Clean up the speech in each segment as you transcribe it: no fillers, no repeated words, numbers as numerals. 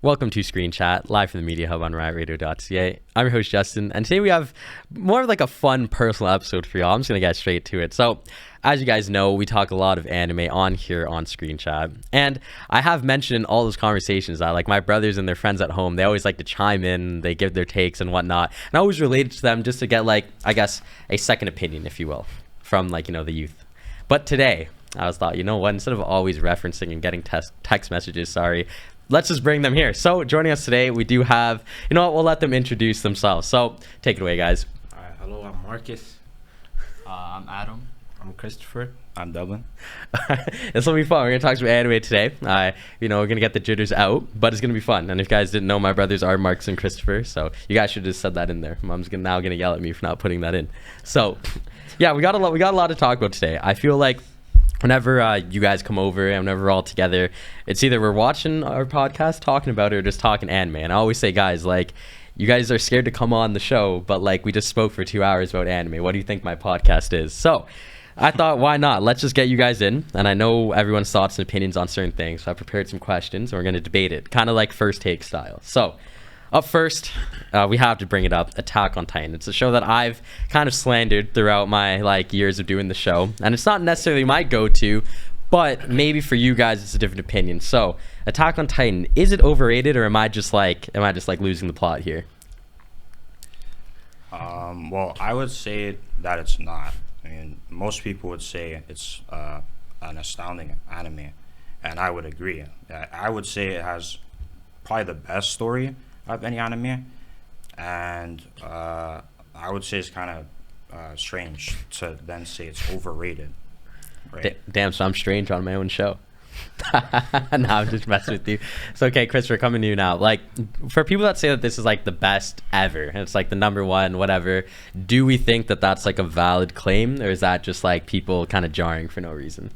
Welcome to Screen Chat, live from the Media Hub on RiotRadio.ca. I'm your host, Justin, and today we have more of like a fun personal episode for y'all. I'm just going to get straight to it. So, as you guys know, we talk a lot of anime on here on Screen Chat, and I have mentioned in all those conversations that like my brothers and their friends at home, they always like to chime in, they give their takes and whatnot, and I always related to them just to get like, I guess, a second opinion, if you will, from like, the youth. But today, I was thought, you know what, instead of always referencing and getting text messages, let's just bring them here. So joining us today, we do have, we'll let them introduce themselves. So take it away, guys. All right, hello, I'm Marcus. I'm Adam. I'm Christopher. I'm Dublin. This will be fun. We're going to talk some anime today. We're going to get the jitters out, but it's going to be fun. And if you guys didn't know, my brothers are Marcus and Christopher. So you guys should have just said that in there. Mom's now going to yell at me for not putting that in. So yeah, we got a lot to talk about today. I feel like whenever you guys come over and whenever we're all together, it's either we're watching our podcast, talking about it, or just talking anime. And I always say, guys, like, you guys are scared to come on the show, but like we just spoke for 2 hours about anime. What do you think my podcast is? So I thought, why not? Let's just get you guys in. And I know everyone's thoughts and opinions on certain things. So I prepared some questions and we're going to debate it, kind of like first take style. So up first, we have to bring it up, Attack on Titan. It's a show that I've kind of slandered throughout my years of doing the show. And it's not necessarily my go-to, but maybe for you guys it's a different opinion. So Attack on Titan, is it overrated, or am I just like losing the plot here? Well, I would say that it's not. I mean, most people would say it's an astounding anime, and I would agree. I would say it has probably the best story of any anime, and I would say it's kind of strange to then say it's overrated. Right? Damn, so I'm strange on my own show. No, I'm just messing with you. So okay, Christopher, coming to you now. Like, for people that say that this is like the best ever and it's like the number one whatever, do we think that that's like a valid claim, or is that just like people kind of jarring for no reason?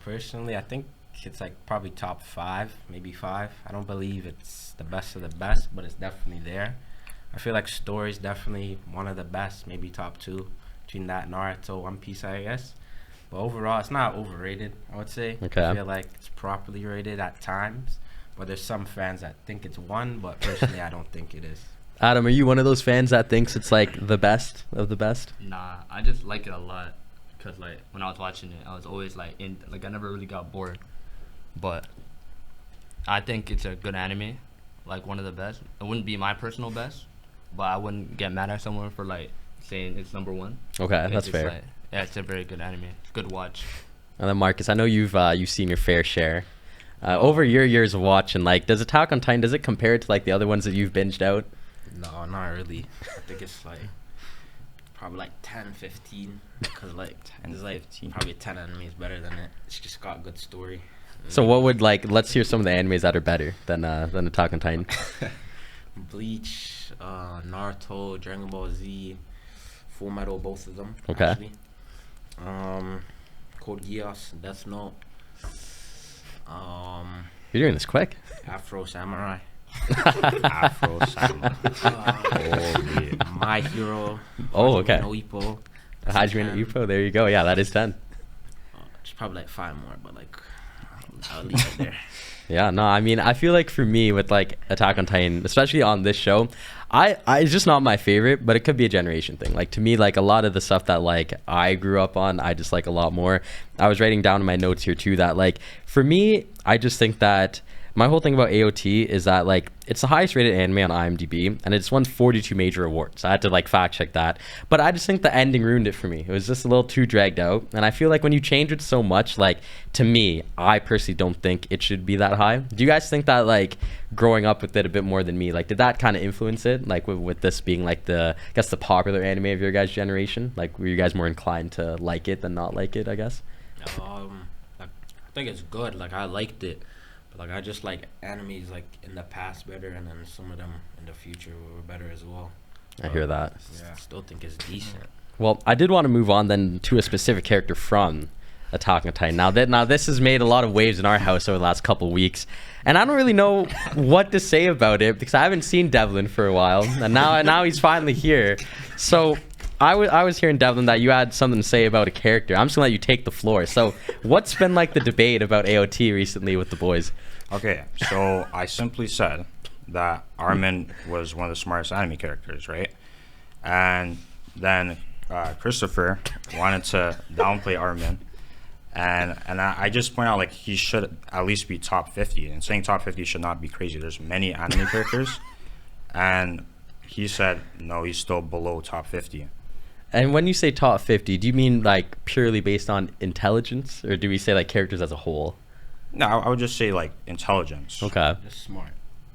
Personally, I think it's like probably top 5, maybe 5. I don't believe it's the best of the best, but it's definitely there. I feel like story's definitely one of the best, maybe top 2 between that Naruto, One Piece, I guess. But overall, it's not overrated, I would say. Okay. I feel like it's properly rated at times, but there's some fans that think it's 1, but personally, I don't think it is. Adam, are you one of those fans that thinks it's like the best of the best? Nah, I just like it a lot because like when I was watching it, I was always like I never really got bored. But I think it's a good anime, like one of the best. It wouldn't be my personal best, but I wouldn't get mad at someone for like saying it's number 1. Okay, It's that's just, fair. like, yeah, it's a very good anime. It's a good watch. And then Marcus, I know you've seen your fair share. Over your years of watching, like, does Attack on Titan, does it compare to like the other ones that you've binged out? No, not really. I think it's like probably like 10, 15. Because like, there's like probably 10 animes better than it. It's just got good story. So what would let's hear some of the animes that are better than Attack on Titan. Bleach, Naruto, Dragon Ball Z, Full Metal, both of them. Okay. Actually. Code Geass, Death Note. You're doing this quick. Afro Samurai. Afro Samurai. My Hero. Oh, okay. No Ippo. Hajime no Ippo, there you go. Yeah, that is 10. There's probably like 5 more, but like I'll leave it there. Yeah, no, I mean, I feel like for me with like Attack on Titan, especially on this show, I it's just not my favorite, but it could be a generation thing. Like, to me, like a lot of the stuff that like I grew up on, I just like a lot more. I was writing down in my notes here too that like for me, I just think that my whole thing about AOT is that like it's the highest rated anime on IMDb and it's won 42 major awards. I had to like fact check that, but I just think the ending ruined it for me. It was just a little too dragged out, and I feel like when you change it so much, like, to me, I personally don't think it should be that high. Do you guys think that like growing up with it a bit more than me, like, did that kind of influence it, like with this being like the popular anime of your guys' generation? Like, were you guys more inclined to like it than not like it, I guess? I think it's good. Like, I liked it. But like, I just like animes like in the past better, and then some of them in the future were better as well. I hear that. Yeah, I still think it's decent. Well, I did want to move on then to a specific character from Attack on Titan. Now this has made a lot of waves in our house over the last couple of weeks, and I don't really know what to say about it because I haven't seen Devlin for a while, and now he's finally here. So I was hearing, Devlin, that you had something to say about a character. I'm just gonna let you take the floor. So, what's been like the debate about AOT recently with the boys? Okay, so I simply said that Armin was one of the smartest anime characters, right? And then Christopher wanted to downplay Armin, and I just point out like he should at least be top 50. And saying top 50 should not be crazy. There's many anime characters, and he said no, he's still below top 50. And when you say top 50, do you mean like purely based on intelligence, or do we say like characters as a whole? No, I would just say like intelligence. Okay. Just smart.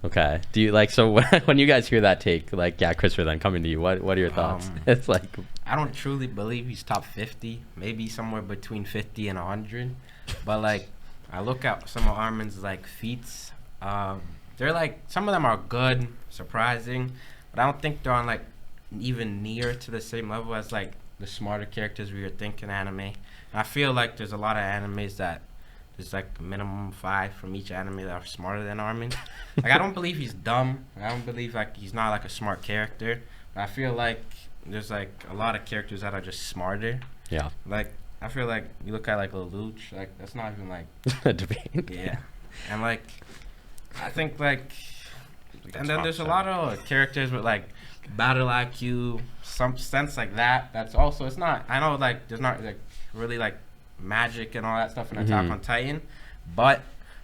Okay. Do you like, so when you guys hear that take, like, yeah, Christopher, then coming to you, what are your thoughts? It's like, I don't truly believe he's top 50. Maybe somewhere between 50 and 100. But like, I look at some of Armin's like feats. They're like, some of them are good, surprising, but I don't think they're on like even near to the same level as like the smarter characters we were thinking anime. And I feel like there's a lot of animes that there's like a minimum 5 from each anime that are smarter than Armin. Like, I don't believe he's dumb. I don't believe like he's not like a smart character. But I feel like there's like a lot of characters that are just smarter. yeah, Like, I feel like you look at like Lelouch, like that's not even like a debate. yeah. And like, I think like, Like and a then top there's a 7. lot of characters with like battle IQ, some sense like that. That's also, it's not, I know like there's not like really like magic and all that stuff in Attack Mhm. on Titan, but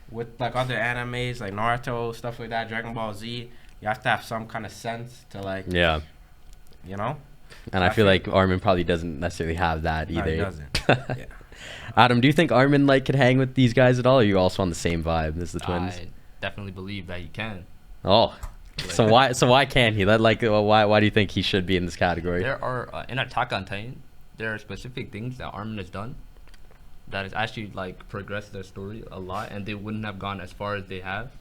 with like other animes like Naruto, stuff like that, Dragon Ball Z, you have to have some kind of sense to like, Yeah. you know. And I feel like Armin probably doesn't necessarily have that No, either. he doesn't. Yeah. Adam, do you think Armin like could hang with these guys at all? Or are you also on the same vibe as the twins? I definitely believe that you can. Oh, so why can't he? That like why do you think he should be in this category? There are in Attack on Titan, there are specific things that Armin has done that has actually like progressed their story a lot, and they wouldn't have gone as far as they have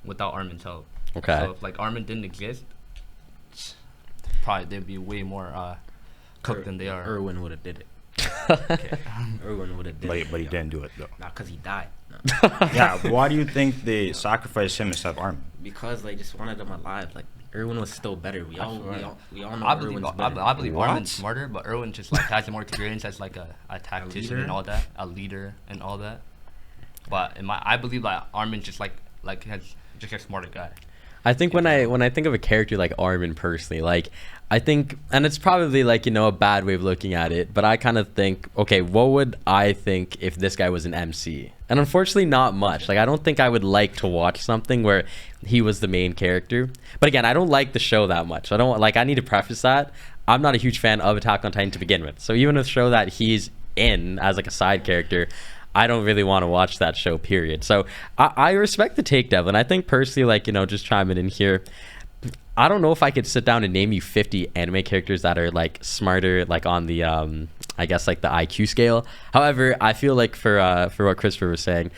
without Armin's help. Okay. So if like Armin didn't exist, probably they'd be way more cooked than they are. Irwin would have did it. Irwin would have did it. But he didn't do it though. Not because he died. No. Yeah, why do you think they sacrificed him instead of Armin? Because they just wanted him alive. Like, Irwin was still better. We all know I believe Irwin's better. I believe What? Armin's smarter, but Irwin just like has more experience as like a tactician and leader? all that, a leader and all that. But I believe that Armin's just like has just a smarter guy. I think when I think of a character like Armin personally, like I think, and it's probably like, you know, a bad way of looking at it, but I kind of think, okay, what would I think if this guy was an MC? And unfortunately, not much. Like, I don't think I would like to watch something where he was the main character. But again, I don't like the show that much. I don't like. I need to preface that I'm not a huge fan of Attack on Titan to begin with. So even a show that he's in as like a side character, I don't really want to watch that show, period. So I respect the take, Devlin. I think personally, like, you know, just chiming in here, I don't know if I could sit down and name you 50 anime characters that are like smarter, like on the I guess like the IQ scale. However, I feel like for what Christopher was saying,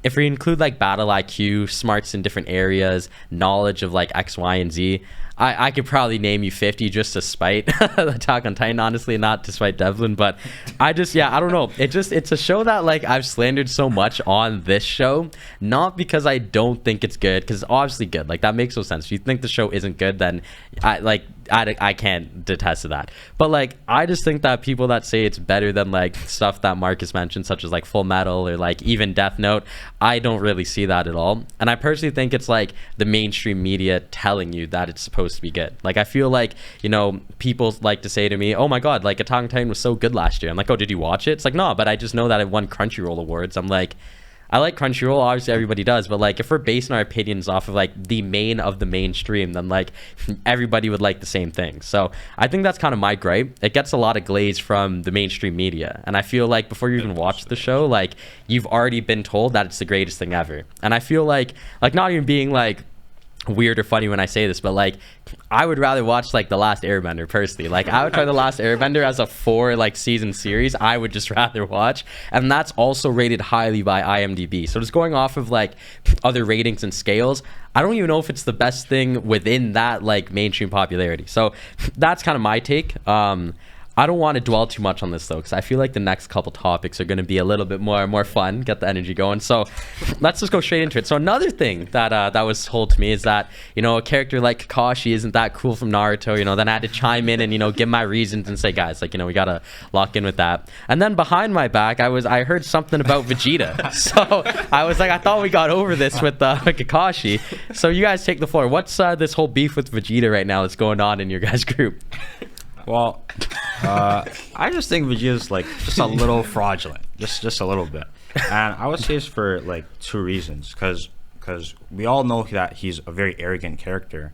if we include like battle IQ, smarts in different areas, knowledge of like X, Y, and Z, I could probably name you 50 just to spite Attack on Titan, honestly, not to spite Devlin. But I don't know. It's a show that like I've slandered so much on this show, not because I don't think it's good, because it's obviously good. Like, that makes no sense. If you think the show isn't good, then I can't detest to that. But like, I just think that people that say it's better than like stuff that Marcus mentioned, such as like Full Metal or like even Death Note, I don't really see that at all. And I personally think it's like the mainstream media telling you that it's supposed to be good. Like, I feel like, you know, people like to say to me, oh my god, like Attack on Titan was so good last year. I'm like, oh, did you watch it? It's like, no, but I just know that it won Crunchyroll awards. I'm like, I like Crunchyroll, obviously everybody does, but like if we're basing our opinions off of like the main of the mainstream, then like everybody would like the same thing. So I think that's kind of my gripe. It gets a lot of glaze from the mainstream media, and I feel like before you even watch the show, like you've already been told that it's the greatest thing ever. And I feel like not even being like weird or funny when I say this, but like I would rather watch like The Last Airbender personally. Like, I would try The Last Airbender as a 4 like season series. I would just rather watch, and that's also rated highly by IMDb. So just going off of like other ratings and scales, I don't even know if it's the best thing within that like mainstream popularity. So that's kind of my take. I don't want to dwell too much on this though, because I feel like the next couple topics are going to be a little bit more fun, get the energy going. So let's just go straight into it. So another thing that that was told to me is that, you know, a character like Kakashi isn't that cool from Naruto. You know, then I had to chime in and, you know, give my reasons and say, guys, like, you know, we gotta lock in with that. And then behind my back, I heard something about Vegeta. So I was like, I thought we got over this with Kakashi. So you guys take the floor. What's this whole beef with Vegeta right now that's going on in your guys' group? Well, I just think Vegeta's like just a little fraudulent, just a little bit, and I would say it's for like two reasons. Because we all know that he's a very arrogant character,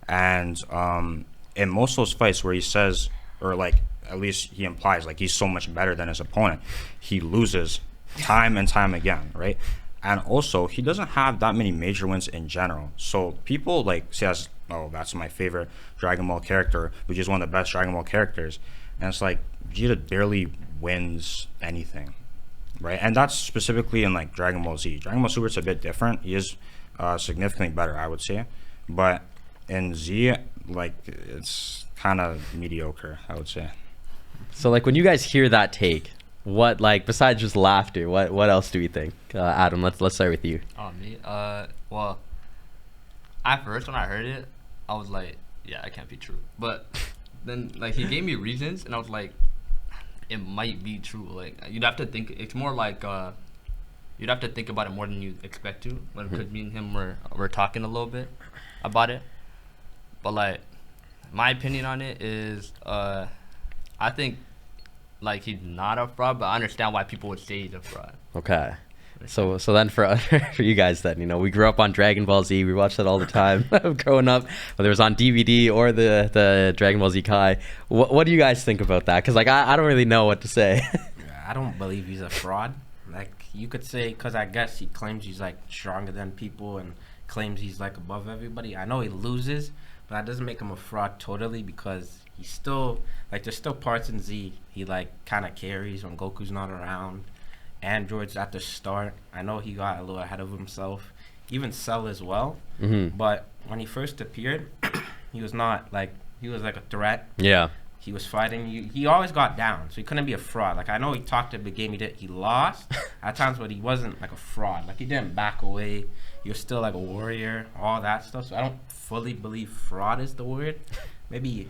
and in most of those fights where he says, or like at least he implies, like he's so much better than his opponent, he loses time and time again, right? And also, he doesn't have that many major wins in general. So people like say, oh, that's my favorite Dragon Ball character, which is one of the best Dragon Ball characters. And it's like, Vegeta barely wins anything, right? And that's specifically in like Dragon Ball Z. Dragon Ball Super, it's a bit different. He is significantly better, I would say. But in Z, like, it's kind of mediocre, I would say. So like when you guys hear that take, what, like, besides just laughter, what else do we think? Adam, let's start with you. Oh, me? Well, at first when I heard it, I was like, yeah, that can't be true. But then, like, he gave me reasons, and I was like, it might be true. Like, you'd have to think. It's more like you'd have to think about it more than you expect to. Because me and him were talking a little bit about it. But like, my opinion on it is, I think, like, he's not a fraud, but I understand why people would say he's a fraud. Okay. So then for you guys then, you know, we grew up on Dragon Ball Z. We watched that all the time growing up, whether it was on DVD or the Dragon Ball Z Kai. What do you guys think about that? Because, like, I don't really know what to say. I don't believe he's a fraud. Like, you could say, because I guess he claims he's, like, stronger than people and claims he's, like, above everybody. I know he loses, but that doesn't make him a fraud totally, because he's still, like, there's still parts in Z he, like, kind of carries when Goku's not around. Androids at the start, I know he got a little ahead of himself. Even Cell as well. Mm-hmm. But when he first appeared, he was not, like, he was, like, a threat. Yeah. He was fighting. He always got down, so he couldn't be a fraud. Like, I know he talked a big game. He lost at times, but he wasn't like a fraud. Like, he didn't back away. He was still like a warrior, all that stuff. So I don't fully believe fraud is the word. Maybe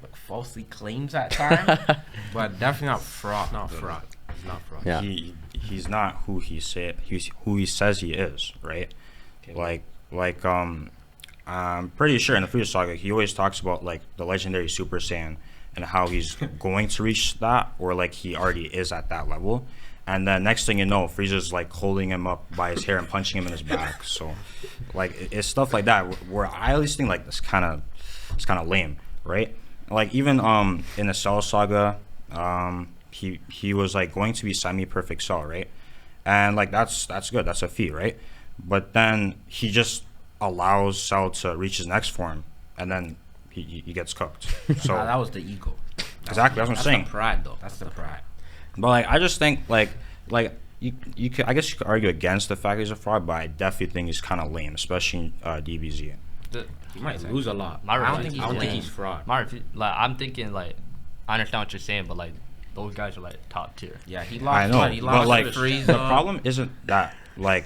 like falsely claims at times, but definitely not fraud. Not fraud. He's not fraud. Yeah. He's not who he says he is, right? Okay. Like I'm pretty sure in the Frieza saga he always talks about like the legendary Super Saiyan and how he's going to reach that, or like he already is at that level. And then next thing you know, Frieza's like holding him up by his hair and punching him in his back. So like it's stuff like that where I always think like it's kind of lame, right? Like even in the Cell saga, he was like going to be semi-perfect Cell, right? And like that's good, that's a feat, right? But then he just allows Cell to reach his next form, and then he gets cooked. So Nah, that was the ego. Exactly, that's what I'm saying. That's the pride, though. That's the pride. But like I just think like you could, I guess you could argue against the fact he's a fraud, but I definitely think he's kind of lame, especially in DBZ. He might lose a lot. My I don't reflex- think he's fraud. Like, I'm thinking, like, I understand what you're saying, but like those guys are like top tier. Yeah, he lost. I know, He lost but like to Frieza. the problem isn't that like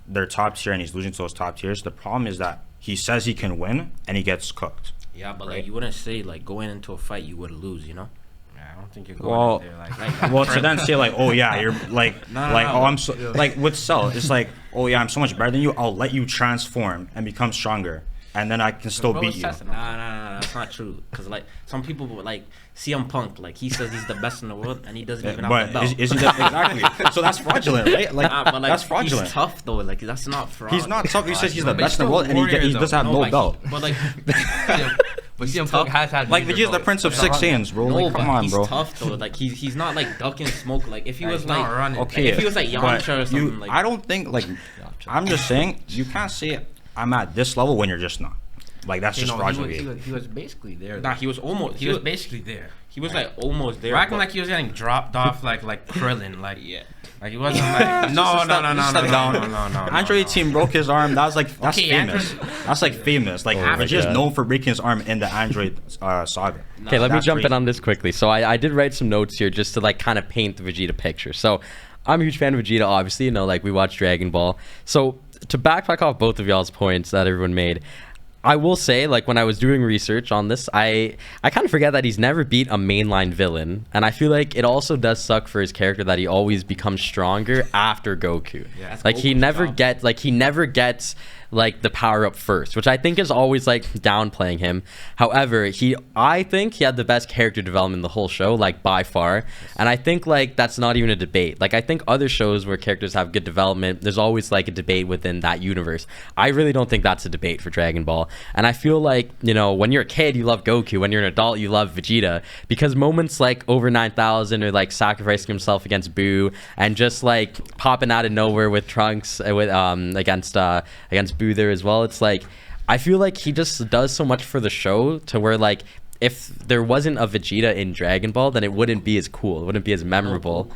they're top tier and he's losing to those top tiers. The problem is that he says he can win and he gets cooked. Yeah, but Right. like you wouldn't say like going into a fight you would lose, you know? Yeah, I don't think you're going Well, in there like well, to then say like, oh yeah, you're like, No, like, no, oh, no. I'm so, like with Cell, it's like, oh yeah, I'm so much better than you. I'll let you transform and become stronger, and then I can still Bro, beat it's you. Cessna. Nah, that's not true. Cause like some people would like CM Punk, like he says he's the best in the world and he doesn't even have But the belt. is he exactly? So that's fraudulent, right? Like, Nah, but like that's fraudulent. he's tough though. Like that's not fraud. He's not tough. He says he's the But he's best in the still world, and he warrior, does have though. no like, belt. But like, But CM tough. Punk has had Like major Vegeta's the belts. Prince of Six Saiyans, bro. no, Like, but come on, he's bro. tough though. Like he's not like ducking smoke. Like if he was he's like not running. Okay, like, if he was like but Yamcha or something, you, like I don't think like. I'm just saying you can't say I'm at this level when you're just not. Like that's just fraudulent. he was basically there. Nah, he was almost. He was basically there. He was like almost there. We're acting but- like he was getting dropped off like Krillin. Like yeah. Like, it wasn't like, no. Android 18 broke his arm. That's Okay, famous. That's like famous. Like, my Vegeta's God. known for breaking his arm in the Android saga. Okay, let me That's jump in crazy. on this quickly. So I did write some notes here just to like kind of paint the Vegeta picture. So I'm a huge fan of Vegeta, obviously. You know, like we watch Dragon Ball. So to backtrack off both of y'all's points that everyone made, I will say, like, when I was doing research on this, I kind of forget that he's never beat a mainline villain, and I feel like it also does suck for his character that he always becomes stronger after Goku. Yeah, that's like he Goku's never job. gets like the power up first, which I think is always like downplaying him. However, I think he had the best character development in the whole show, like by far, and I think like that's not even a debate. Like I think other shows where characters have good development, there's always like a debate within that universe. I really don't think that's a debate for Dragon Ball, and I feel like, you know, when you're a kid you love Goku, when you're an adult you love Vegeta, because moments like over 9,000 or like sacrificing himself against Boo and just like popping out of nowhere with Trunks with against Boo there as well, it's like I feel like he just does so much for the show to where like if there wasn't a Vegeta in Dragon Ball, then it wouldn't be as cool, it wouldn't be as memorable.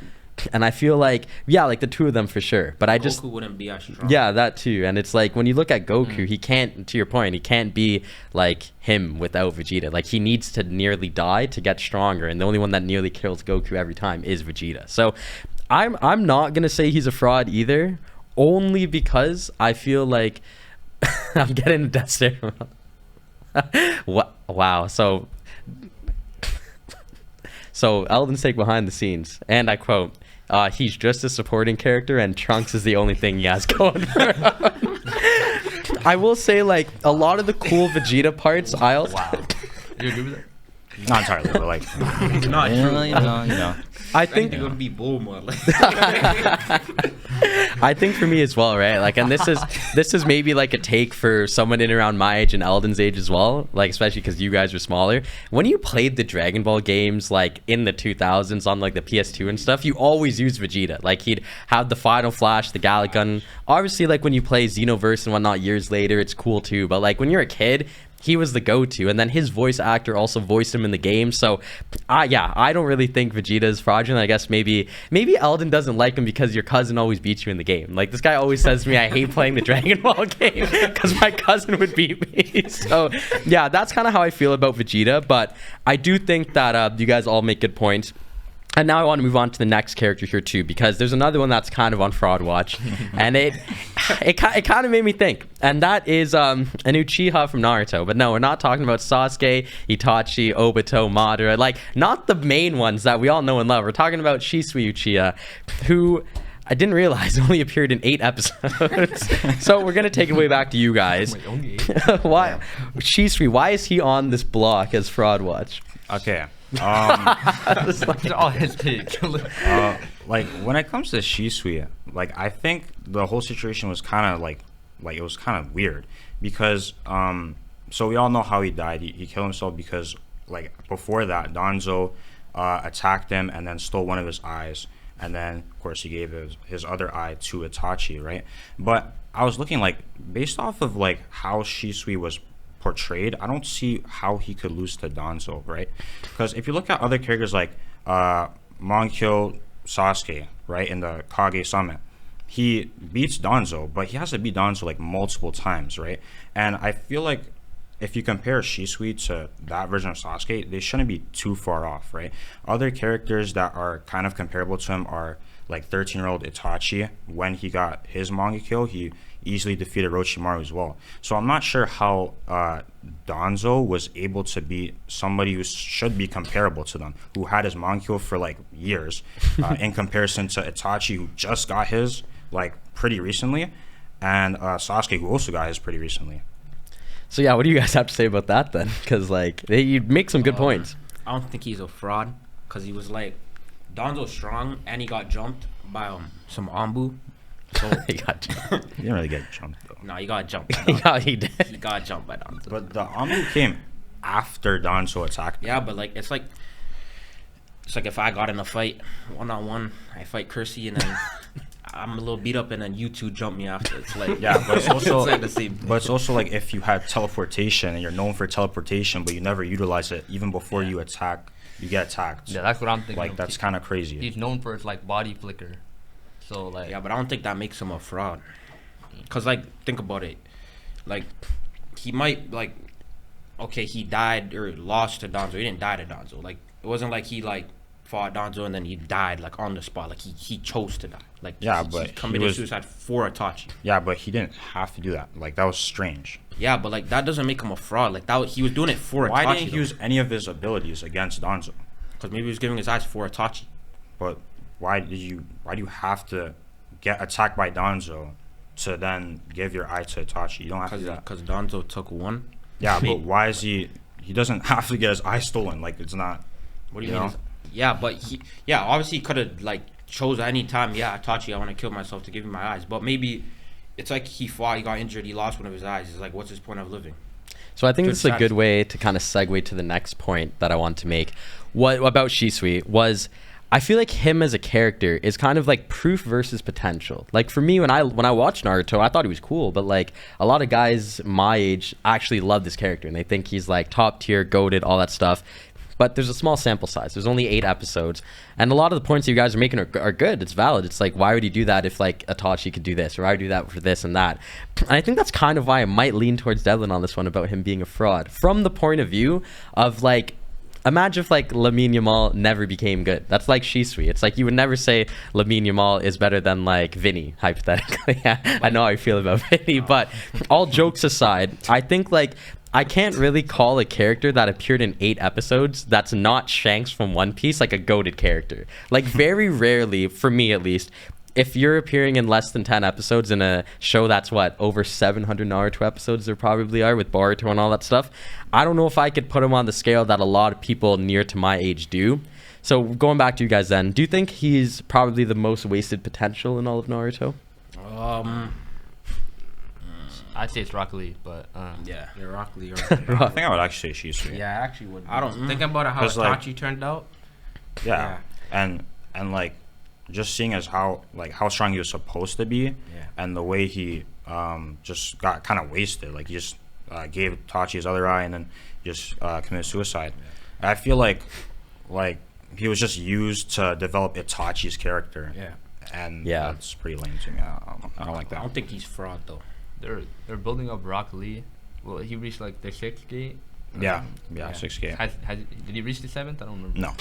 And I feel like, yeah, like the two of them for sure, but I just Goku wouldn't be as strong. yeah, that too. And it's like when you look at Goku, he can't, to your point, he can't be like him without Vegeta. Like he needs to nearly die to get stronger, and the only one that nearly kills Goku every time is Vegeta. So I'm not gonna say he's a fraud either, only because I feel like I'm getting a death stare. Wow. So Eldon's take behind the scenes, and I quote, he's just a supporting character and Trunks is the only thing he has going for him. I will say, like, a lot of the cool Vegeta parts, You agree with that? Not entirely, but like, Not you true. know. I think They're gonna be Bulma. Like, I think for me as well, right? Like, and this is maybe like a take for someone in around my age and Eldon's age as well. Like, especially because you guys are smaller. When you played the Dragon Ball games, like in the 2000s on like the PS2 and stuff, you always used Vegeta. Like, he'd have the Final Flash, the Gallic Gun. Obviously, like when you play Xenoverse and whatnot years later, it's cool too. But like when you're a kid, he was the go-to, and then his voice actor also voiced him in the game. So I don't really think Vegeta is fraudulent. I guess maybe Eldon doesn't like him because your cousin always beats you in the game. Like, this guy always says to me, I hate playing the Dragon Ball game because my cousin would beat me. So yeah, that's kind of how I feel about Vegeta. But I do think that you guys all make good points. And now I want to move on to the next character here too, because there's another one that's kind of on Fraud Watch, and it kind of made me think, and that is an Uchiha from Naruto. But no, we're not talking about Sasuke, Itachi, Obito, Madara, like not the main ones that we all know and love. We're talking about Shisui Uchiha, who I didn't realize only appeared in 8 episodes. So we're gonna take it way back to you guys. Why Shisui? Why is he on this block as Fraud Watch? Okay. It's all his take. Like when it comes to Shisui, like I think the whole situation was kind of like it was kind of weird because so we all know how he died. He killed himself because like before that Danzo attacked him and then stole one of his eyes, and then of course he gave his other eye to Itachi, right? But I was looking like based off of like how Shisui was portrayed, I don't see how he could lose to Danzo, right? Because if you look at other characters like Monkyo Sasuke, right, in the Kage Summit, he beats Danzo, but he has to beat Danzo like multiple times, right? And I feel like if you compare Shisui to that version of Sasuke, they shouldn't be too far off, right? Other characters that are kind of comparable to him are like 13-year-old Itachi. When he got his Mangekyo, he easily defeated Orochimaru as well. So I'm not sure how Danzo was able to beat somebody who should be comparable to them, who had his Mangekyo for like years, in comparison to Itachi, who just got his like pretty recently, and Sasuke, who also got his pretty recently. So yeah, what do you guys have to say about that then? Because like you make some good points. I don't think he's a fraud because he was like Danzo's strong and he got jumped by some Ambu. So He got He didn't really get jumped though. no, he got jumped. By Danzo. he did. He got jumped by Danzo. But the Ambu came after Danzo attacked him. Yeah, but like it's like if I got in a fight 1-on-1, I fight Kersey and then I'm a little beat up and then you two jump me after. It's like Yeah, but it's also it's like the same thing. But it's also like if you had teleportation and you're known for teleportation, but you never utilize it, even before you attack, you get attacked. Yeah, that's what I'm thinking. Like that's kind of crazy. He's known for his like body flicker. So like, Yeah, but I don't think that makes him a fraud. Cause like, think about it. Like, he might like, okay, he died or lost to Donzo. He didn't die to Donzo. Like, it wasn't like he like fought Donzo and then he died like on the spot. Like he chose to die. Like Yeah, he but he committed was- suicide for Itachi. Yeah, but he didn't have to do that. Like that was strange. Yeah, but like that doesn't make him a fraud. Like that he was doing it for Why Itachi. didn't he use any of his abilities against Danzo? Because maybe he was giving his eyes for Itachi. But why do you have to get attacked by Danzo to then give your eye to Itachi? You don't have to do that. Because Donzo took one. Yeah, but why is he doesn't have to get his eye stolen. Like it's not. What do you You mean? know? Yeah, but obviously he could have like chose at any time. Yeah, Itachi, I want to kill myself to give you my eyes. But maybe it's like he fought, he got injured, he lost one of his eyes. It's like, what's his point of living? So I think Good this is a good strategy. way to kind of segue to the next point that I want to make. What about Shisui was, I feel like him as a character is kind of like proof versus potential. Like for me, when I watched Naruto, I thought he was cool, but like a lot of guys my age actually love this character and they think he's like top tier, goated, all that stuff. But there's a small sample size. There's only 8 episodes, and a lot of the points you guys are making are good. It's valid. It's like, why would he do that if like Itachi could do this, or why would he do that for this and that? And I think that's kind of why I might lean towards Devlin on this one about him being a fraud, from the point of view of like, imagine if like Lamine Yamal never became good. That's like Shisui. It's like you would never say Lamine Yamal is better than like Vinny, hypothetically. I know how I feel about Vinny, but all jokes aside, I think like I can't really call a character that appeared in 8 episodes that's not Shanks from One Piece like a goated character. Like very rarely, for me at least, if you're appearing in less than 10 episodes in a show that's what, over 700 Naruto episodes there probably are with Boruto and all that stuff, I don't know if I could put him on the scale that a lot of people near to my age do. So going back to you guys then, do you think he's probably the most wasted potential in all of Naruto? I'd say it's Rock Lee, but Yeah, you're Rock Lee. I think I would actually say Shisui. Yeah, I actually would. I don't think about it how 'Cause, like- Itachi turned out. Yeah. And like just seeing as how strong he was supposed to be, and the way he just got kind of wasted. Like he just gave Itachi his other eye and then just committed suicide. I feel like he was just used to develop Itachi's character. Yeah. And Yeah. that's pretty lame to me. I don't like I that. don't think he's fraud though. they're building up Rock Lee. Well, he reached like the 6th gate. Yeah, Yeah. 6K. Did he reach the 7th? I don't remember. No.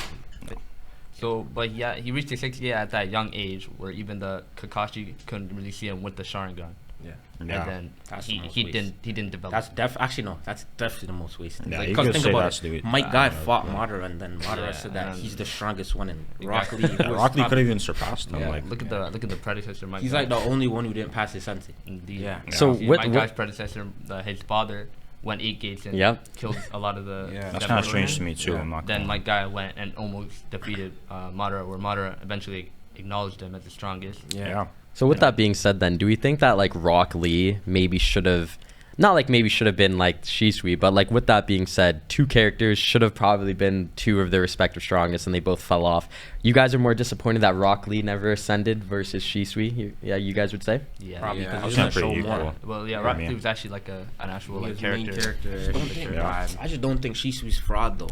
So, but yeah, he reached the 6th gate at that young age where even the Kakashi couldn't really see him with the Sharingan. Yeah. Yeah. And then That's he, the most he waste. didn't develop. That's actually no. That's definitely the most wasted. Yeah, Like, you 'cause could think say about that's it. the- Mike Guy yeah. fought Madara, and then Madara Yeah, said that and- he's the strongest one, and Exactly. Rock Lee. was Rock Lee could probably- have even surpassed him. Yeah. Like Look at the predecessor Mike. He's Guy. like the only one who didn't pass his sensei. Indeed. Yeah. So See, what- Mike what- Guy's predecessor, his father, went 8 gates and Yep. killed a lot of the. Yeah. that's the kind of Madara. strange to me too. Yeah. I'm not. Then gonna Mike Guy went and almost defeated Madara, where Madara eventually acknowledged him as the strongest. Yeah. So with that being said then, do we think that like Rock Lee maybe should have, not like maybe should have been like Shisui, but like with that being said, 2 characters should have probably been 2 of their respective strongest and they both fell off. You guys are more disappointed that Rock Lee never ascended versus Shisui? You guys would say? Yeah. Probably I because was he's gonna pretty show equal. more. Well, yeah, I Rock mean- Lee was actually like an actual He like was the main character. I just don't think Shisui's fraud though,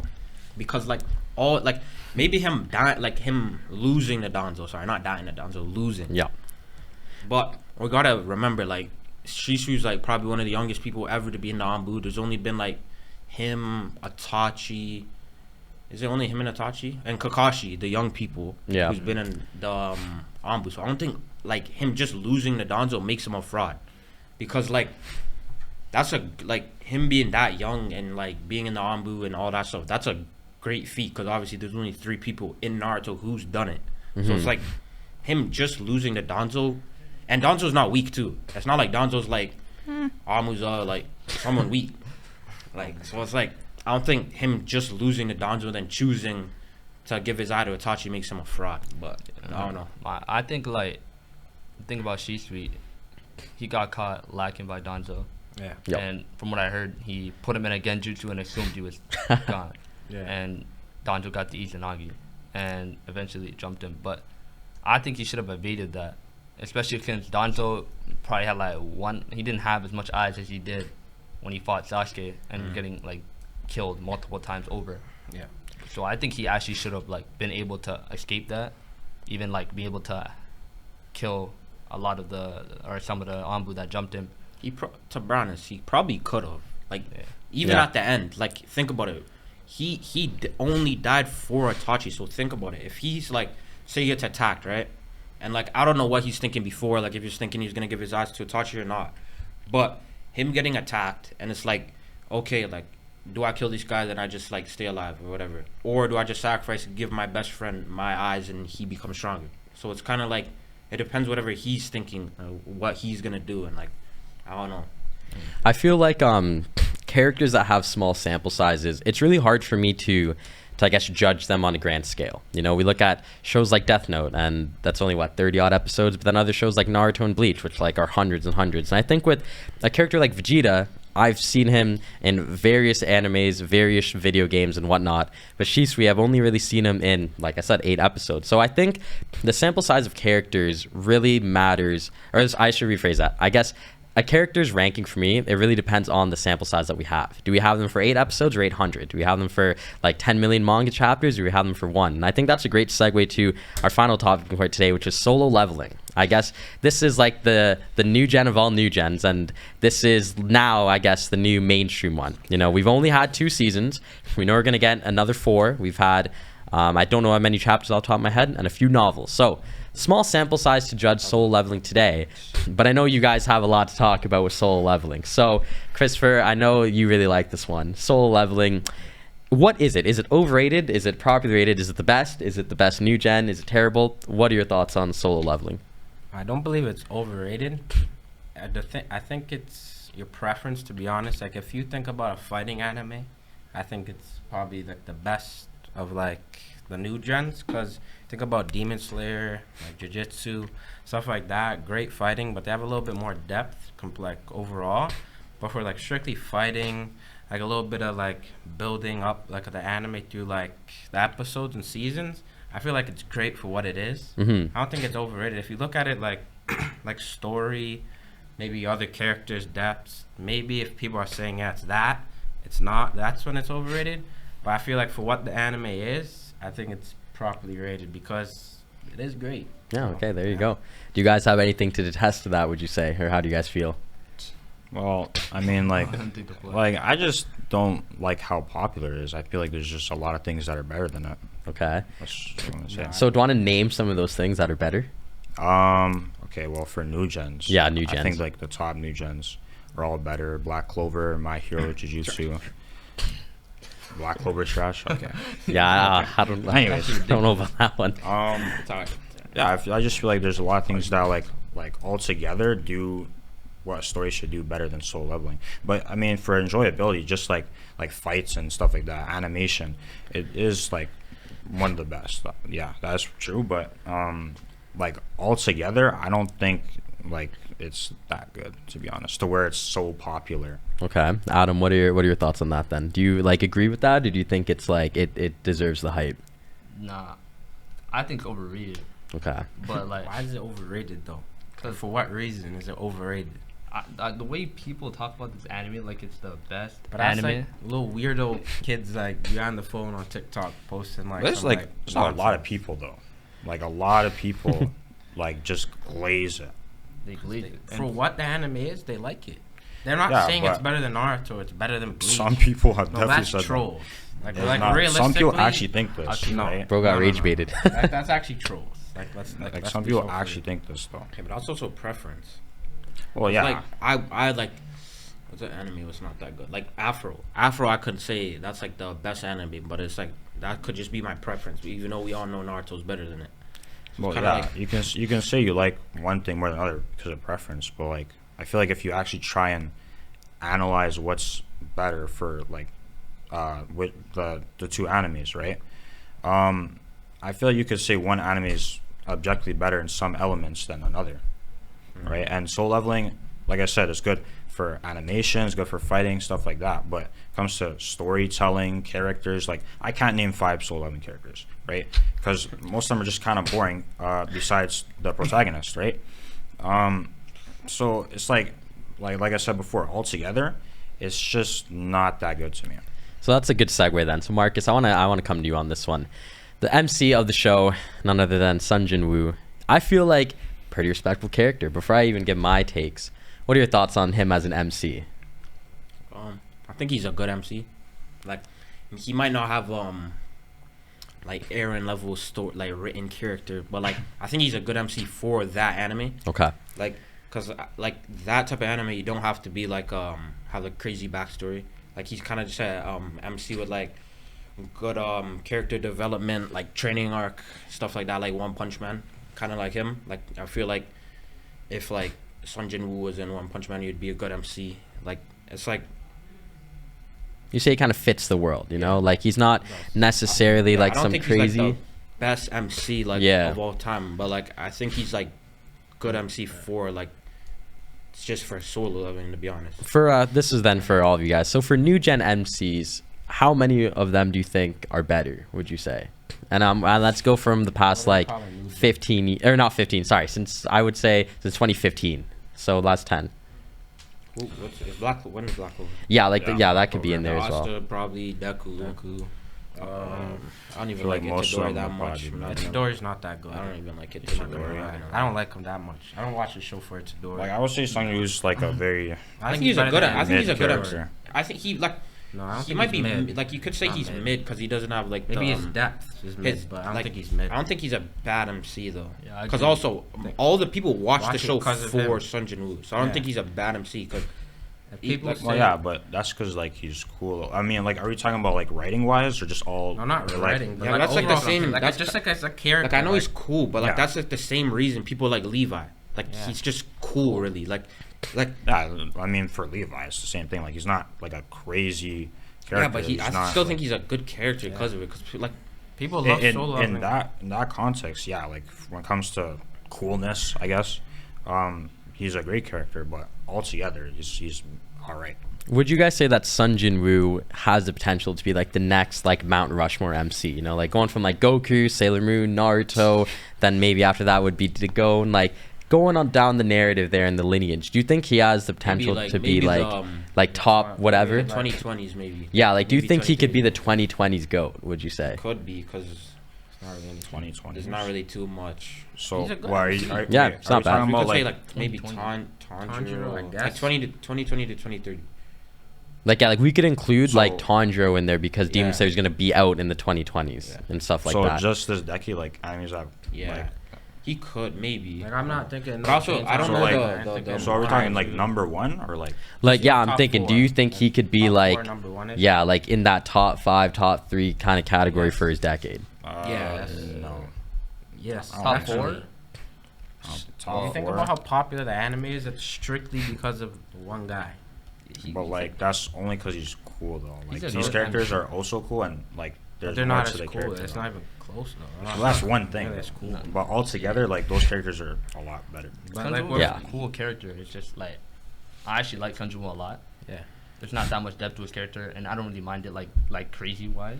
because like all like maybe him dying, like him losing to Danzo. Sorry, not dying to Danzo, losing. Yeah. But we gotta remember, like, Shisui's like probably one of the youngest people ever to be in the Anbu. There's only been like him, Itachi. Is it only him and Itachi and Kakashi, the young people, Yeah. who's been in the Anbu? So I don't think like him just losing to Danzo makes him a fraud, because like that's a like him being that young and like being in the Anbu and all that stuff. That's a great feat, because obviously there's only 3 people in Naruto who's done it. So it's like him just losing to Danzo. And Danzo's not weak too. It's not like Danzo's like Amuza, like someone weak. Like, so it's like I don't think him just losing to Danzo then choosing to give his eye to Itachi makes him a fraud. But I don't know. I think like the thing about Shisui, he got caught lacking by Danzo, Yeah. Yep. and from what I heard, he put him in a genjutsu and assumed he was gone. Yeah. And Danzo got the Izanagi and eventually jumped him. But I think he should have evaded that, especially since Danzo probably had like he didn't have as much eyes as he did when he fought Sasuke and getting like killed multiple times over. Yeah. So I think he actually should have like been able to escape that, even like be able to kill a lot of some of the Anbu that jumped him. To be honest, he probably could have. Like, even Yeah. at the end, like, think about it. Only died for Itachi, so think about it. If he's like, say he gets attacked, right? And like, I don't know what he's thinking before, like if he's thinking he's gonna give his eyes to Itachi or not. But him getting attacked, and it's like, okay, like, do I kill these guys and I just like stay alive or whatever? Or do I just sacrifice and give my best friend my eyes and he becomes stronger? So it's kind of like, it depends whatever he's thinking, what he's gonna do, and like, I don't know. I feel like characters that have small sample sizes, it's really hard for me to I guess judge them on a grand scale. You know, we look at shows like Death Note, and that's only what 30 odd episodes, but then other shows like Naruto and Bleach, which like are hundreds and hundreds. And I think with a character like Vegeta, I've seen him in various animes, various video games and whatnot, but Shisui, I've only really seen him in, like I said, 8 episodes. So I think the sample size of characters really matters, or I should rephrase that. I guess a character's ranking for me, it really depends on the sample size that we have. Do we have them for 8 episodes or 800? Do we have them for like 10 million manga chapters, or do we have them for 1? And I think that's a great segue to our final topic for today, which is solo leveling. I guess this is like the new gen of all new gens, and this is now, I guess, the new mainstream one. You know, we've only had 2 seasons. We know we're going to get another 4. We've had, I don't know how many chapters off the top of my head, and a few novels. So small sample size to judge solo leveling today, but I know you guys have a lot to talk about with solo leveling. So Christopher, I know you really like this one. Solo leveling, what is it? Is it overrated? Is it properly rated? Is it the best? Is it the best new gen? Is it terrible? What are your thoughts on solo leveling? I don't believe it's overrated. I think it's your preference, to be honest. Like, if you think about a fighting anime, I think it's probably like the best of like the new gens, because think about Demon Slayer, like Jujutsu, stuff like that. Great fighting, but they have a little bit more depth, like overall. But for like strictly fighting, like a little bit of like building up like the anime through like the episodes and seasons, I feel like it's great for what it is. Mm-hmm. I don't think it's overrated. If you look at it like like story, maybe other characters' depths, maybe if people are saying yeah, it's not, that's when it's overrated. But I feel like for what the anime is, I think it's properly rated because it is great. Yeah, okay, there you go. Do you guys have anything to detest to that, would you say, or how do you guys feel? Well, I mean, like, I don't think the play. like I just don't like how popular it is. I feel like there's just a lot of things that are better than it. Okay. That's what I'm gonna say. So do you want to name some of those things that are better? Okay, well, for new gens. Yeah, new I gens. think like the top new gens are all better. Black Clover, My Hero, Jujutsu. Black Clover trash. Okay. Yeah, I don't know. Anyways. I don't know about that one. Yeah, I just feel like there's a lot of things that like all together do what a story should do better than solo leveling. But I mean, for enjoyability, just like fights and stuff like that, animation, it is like one of the best. Yeah, that's true. But like all together, I don't think like it's that good, to be honest, to where it's so popular. Okay, Adam, what are your thoughts on that then? Do you like agree with that, or do you think it's like it deserves the hype? Nah, I think it's overrated. Okay. But like, Why is it overrated though? Cause For what reason is it overrated? the way people talk about this anime like it's the best But that's anime. like little weirdo kids like behind the phone on TikTok posting like. There's some, like there's not a lot of nonsense. people though. Like a lot of people like just glaze it. They believe it. For what the anime is, they like it. They're not Yeah, saying it's but better than Naruto. It's better than Bleach. Some people have No, definitely that's said trolls. Like, that. like Not- realistically, some people actually think this, no. right? Bro got No, no, rage no. baited. That's actually trolls. Like Like let's some be people so actually clear. think this though. Okay, but that's also preference. Well, yeah. Like I like. What's the anime was not that good? Like Afro. I could say that's like the best anime, but it's like that could just be my preference. Even though we all know Naruto's better than it. Well, kinda yeah, like- you can say you like one thing more than another because of preference, but like I feel like if you actually try and analyze what's better for like with the 2 animes, right? I feel like you could say one anime is objectively better in some elements than another, right? And soul leveling, like I said, is good for animation, it's good for fighting, stuff like that. But it comes to storytelling, characters, like I can't name 5 soul leveling characters, right? Because most of them are just kind of boring. Besides the protagonist, right? So it's like I said before, altogether, it's just not that good to me. So that's a good segue then. So Marcus, I wanna come to you on this one. The MC of the show, none other than Sun Jin Woo. I feel like pretty respectable character. Before I even give my takes, what are your thoughts on him as an MC? I think he's a good MC. Like, he might not have like Aaron level story, like written character, but like I think he's a good MC for that anime. Okay. Like, cause like that type of anime, you don't have to be like have a crazy backstory. Like, he's kind of just a MC with like good character development, like training arc, stuff like that. Like One Punch Man, kind of like him. Like, I feel like if like Sun Jin Woo was in One Punch Man, you'd be a good MC. Like, it's like, You say he kind of fits the world, you know? Like, he's not necessarily yeah, like I don't some think crazy. he's like the best MC like Yeah. of all time, but like I think he's like good MC for like it's just for solo leveling, to be honest. For this is then for all of you guys. So for new gen MCs, how many of them do you think are better? Would you say? And let's go from the past like 15 or not 15. Sorry, since I would say since 2015. So last 10. Who, when is Black Clover? Yeah, like Yeah, that could be in there as well. Asta, probably Deku. I don't even feel like like most of Itadori them that would much. probably be man. better. Itadori's not that good. I don't even like Itadori, Itadori. yeah. I don't like him that much. I don't watch the show for Itadori. Like I would say, Sung Woo's like a very I think he's a good. I think he's a good MC. character. I think he like. No, I don't He think might he's be mid. like, you could say Not he's mid. mid because he doesn't have like Maybe the, his depth is mid, his- but I don't like, think he's mid. I don't think he's a bad MC though. Yeah, I Because agree. also all the people watch the Watch it show 'cause of for him. Sun Jin Woo, so I don't Yeah. think he's a bad MC. Because If people like- say, Well, yeah, but that's because like he's cool. I mean, like, are we talking about like writing wise or just all? no, not or, like, writing, but Yeah, like that's like the overall, same- Like, that's just like as a character. like I know he's cool, but like Yeah. that's like the same reason people like Levi. Like Yeah. he's just cool, really. Like Yeah, I mean, for Levi, it's the same thing. Like, he's not like a crazy character. yeah, but He's I not, still like- think he's a good character because of it. Because like People love in, solo. in that context, yeah, like when it comes to coolness, I guess, he's a great character, but altogether, he's all right. Would you guys say that Sun Jin Woo has the potential to be like the next like Mount Rushmore MC? You know, like going from like Goku, Sailor Moon, Naruto, then maybe after that would be to go and like going on down the narrative there in the lineage. Do you think he has the potential to be maybe like the, like top whatever? the 2020s maybe. Yeah, like do you Maybe think he could be the 2030s. 2020s GOAT? Would you say? Could be because it's not really 2020. There's not really too much. So, He's a good what are you? MC. Are, Yeah, wait, it's are not we bad. talking We about could say like? like maybe 2020. Tanjiro, I like guess. 2020 to 2030. Like yeah, like we could include like So- Tanjiro in there because Demon Yeah. Slayer is gonna be out in the 2020s Yeah. and stuff like so that. just this decade, like enemies have. Yeah, Like, he could maybe. Like I'm not thinking. But also, I don't So, know like- the so are we talking like Tanjiro. number one or like? Like yeah, I'm top thinking. Do four. you think he could be Top like four, number one-ish? yeah, like in that top 5, top 3 kind of category for his decade? Yeah. No. Yes. Top Top actually. four? If Top you think four. about how popular the anime is, it's strictly because of one guy. But like that's only because he's cool though. Like He's a these good characters MC. are also cool and like But there's they're more not to as the cool. character. It's though. not even close though. Well, that's one thing. Yeah, that's cool. But altogether, like those characters are a lot better. But Sanjuro like, is what- Yeah. a cool character. It's just like I actually like Sanjuro a lot. Yeah. There's not that much depth to his character, and I don't really mind it like crazy wise.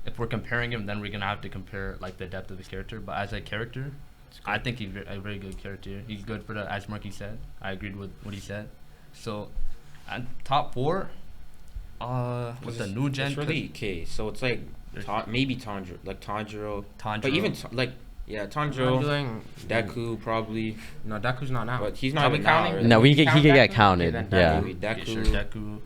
If we're comparing him, then we're gonna have to compare like the depth of his character. But as a character, I think he's a very good character. He's good for the, as Marky said. I agreed with what he said. So, and top 4, with the new gen. It's really okay. So it's like maybe Tanjiro, like Tanjiro. Tanjiro. But even like I'm Tanjiro, doing Deku probably. No, Deku's not out. But he's not Are we even out, counting? really. No, he Count could get Deku? counted. Okay, then Yeah. Maybe Deku. Sure, Deku.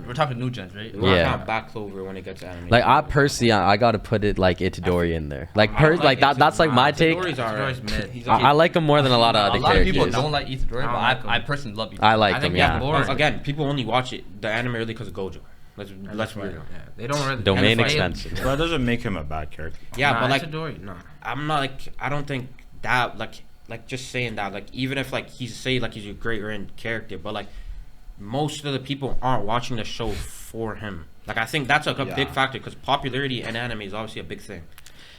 We're talking new gens, right? We want to Yeah. count Black Clover when it gets animated. Like I personally, I gotta put it like Itadori in there. Like like that. That's like my take. Itadori's alright. Itadori's mid. He's I like him more than a lot of A other lot of people characters. don't like Itadori, but I don't like I him. personally love Itadori. I like I him. think Yeah. he's boring. Again, people only watch it the anime really because of Gojo. Let's That's be right. real. Yeah, they don't really. Domain and it's like- extension. But that doesn't make him a bad character. Yeah, Nah, but like Itadori, no. I'm not like I don't think that like just saying that like even if like he's a great written character, but like most of the people aren't watching the show for him. Like I think that's like a big Yeah. factor because popularity in anime is obviously a big thing.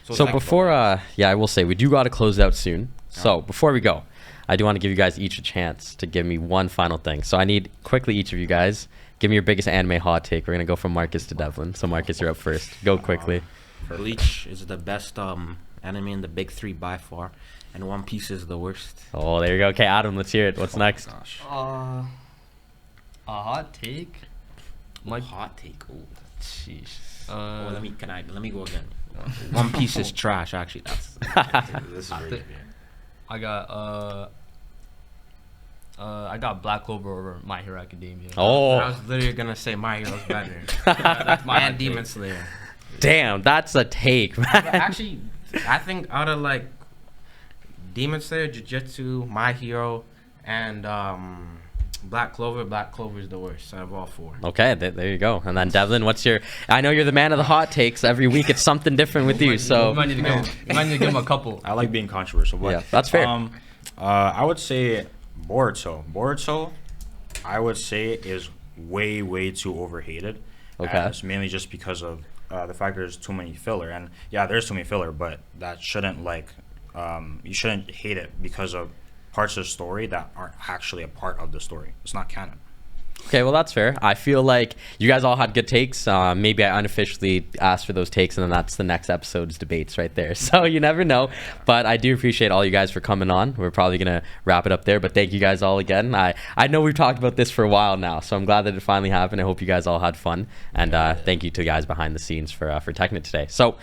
it's So like- before, yeah, I will say we do got to close out soon. So before we go, I do want to give you guys each a chance to give me one final thing. So I need quickly each of you guys give me your biggest anime hot take. We're gonna go from Marcus to Devlin. So Marcus, you're up first. Go quickly. Bleach is the best anime in the big 3 by far, and One Piece is the worst. Oh, there you go. Okay, Adam, let's hear it. What's next? Gosh. A hot take. Mike. Hot take. Oh, Sheesh. oh let me go again. One Piece is trash. Actually, that's This is I very think- I got Black Clover over My Hero Academia. I Oh, was literally gonna say My Hero's better. That's my And hot Demon take. Slayer. damn, that's a take, But man. actually, I think out of like Demon Slayer, Jujutsu, My Hero, and Black Clover is the worst out of all four. Okay, there you go. And then Devlin, what's your? I know you're the man of the hot takes. Every week it's something different with you. You So might need to give him a couple. I like being controversial, but Yeah, that's fair. I would say Boruto. Boruto, I would say is way too overhated. Okay. It's mainly just because of the fact there's too many filler, and yeah, there's too many filler, but that shouldn't you shouldn't hate it because of parts of the story that aren't actually a part of the story. It's not canon. okay, well that's fair. I feel like you guys all had good takes. Maybe I unofficially asked for those takes, and then that's the next episode's debates right there. So you never know. But I do appreciate all you guys for coming on. We're probably gonna wrap it up there. But thank you guys all again. I know we've talked about this for a while now, so I'm glad that it finally happened. I hope you guys all had fun, and thank you to the guys behind the scenes for teching it today. So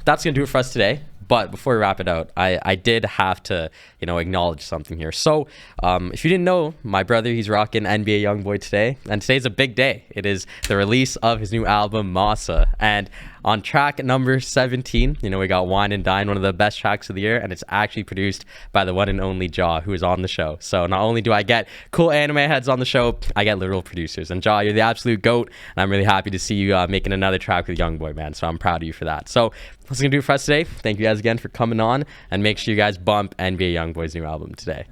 that's gonna do it for us today. But before we wrap it out, I did have to, acknowledge something here. So if you didn't know, my brother, he's rocking NBA Youngboy today. And today's a big day. It is the release of his new album, Masa. And on track number 17, we got Wine and Dine, one of the best tracks of the year. And it's actually produced by the one and only Jaw, who is on the show. So not only do I get cool anime heads on the show, I get literal producers. And Jaw, you're the absolute GOAT. And I'm really happy to see you making another track with Youngboy, man. So I'm proud of you for that. So that's going to do it for us today. Thank you guys again for coming on, and make sure you guys bump NBA Youngboy's new album today.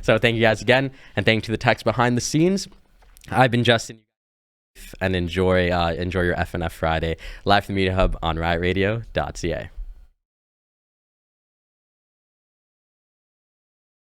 So thank you guys again, and thank you to the techs behind the scenes. I've been Justin, and enjoy your FNF Friday live from the Media Hub on RiotRadio.ca.